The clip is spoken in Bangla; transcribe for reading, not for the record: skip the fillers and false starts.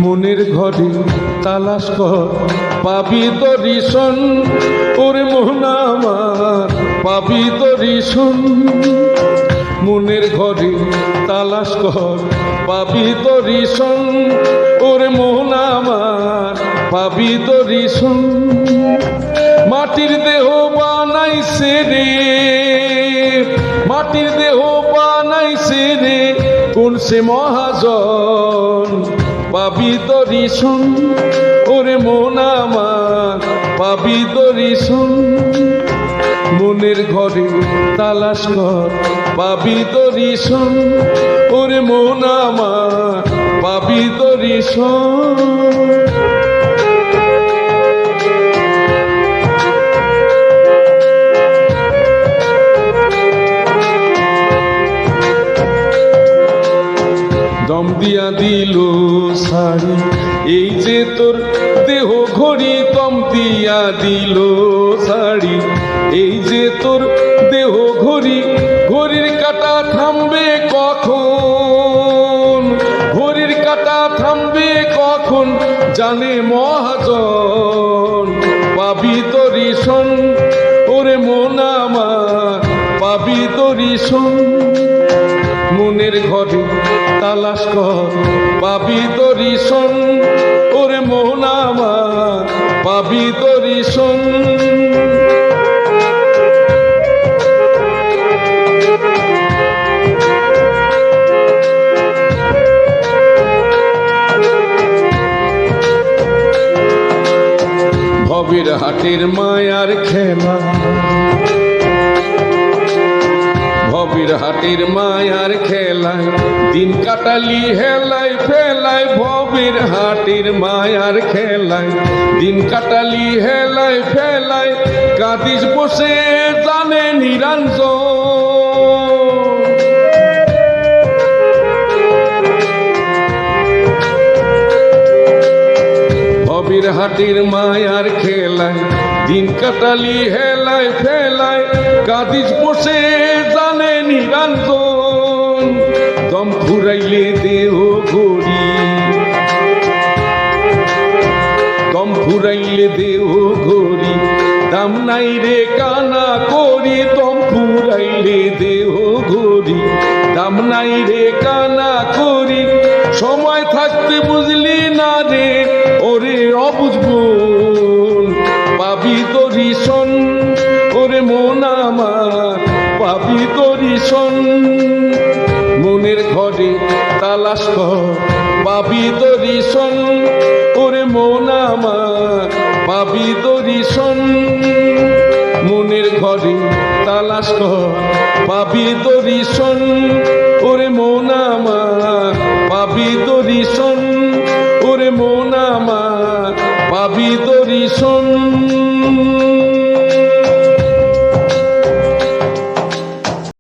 মনের ঘরে তালাশ কর পাবি তো রিসন, ওরে মন আমার পাবি তো রিসন। মনের ঘরে তালাশ কর পাবি তো রিসন, ওরে মন আমার পাবি তো রিসন। মাটির দেহ বানাইছে রে, মাটির দেহ বানাইছে রে কোন সে মহাজন, পাবি তো রিসন, ওরে মন আমার পাবি তো রিসন। মনের ঘরে তালাশ কর পাবি তো রিসন, ওরে মন আমার পাবি তো রিসন। দম দিয়া দিল শাড়ি এই যে তোর দেহ ঘড়ি, দম দিয়া দিল শাড়ি এই যে তোর দেহ ঘড়ি। ঘড়ির কাঁটা থামবে কখন, ঘড়ির কাঁটা থামবে কখন জানে মহাজন, পাবি তো রিসন, ওরে মন আমার পাবি তো রিসন। মনের ঘরে তালাশ কর পাবি তো রিসন, ওরে মন আমার পাবি তো রিসন। ভবের হাটের মায়ার খেলা, ভবের হাটের মায়ার খেলায় দিন কাটালি হেলাই ফেলায়, ভবের হাটের মায়ার খেলায় দিন কাটালি হেলাই ফেলায়। কাঁদিস বসে জানে নিরঞ্জন, ভবের হাটের মায়ার খেলায় দিন কাটালি হেলায় ফেলায়। কাঁদিস বসে জানে নিরঞ্জন, দম ফুরাইলে দেহ ঘড়ি, দম ফুরাইলে দেহ ঘড়ি দাম নাই রে কানা করি। দম ফুরাইলে দেহ ঘড়ি দাম নাই রে কানা করি। সময় থাকতে বুঝলি না রে ওরে অবুঝবুন, পাবি তো রিসন, ওরে মন আমার পাবি তো রিসন। মনের ঘরে তালাশ কর পাবি তো রিসন, ওরে মন আমার পাবি তো রিসন। মনের ঘরে তালাশ কর পাবি তো রিসন, ওরে মন আমার পাবি তো রিসন, ওরে মন আমার পাবি তো রিসন।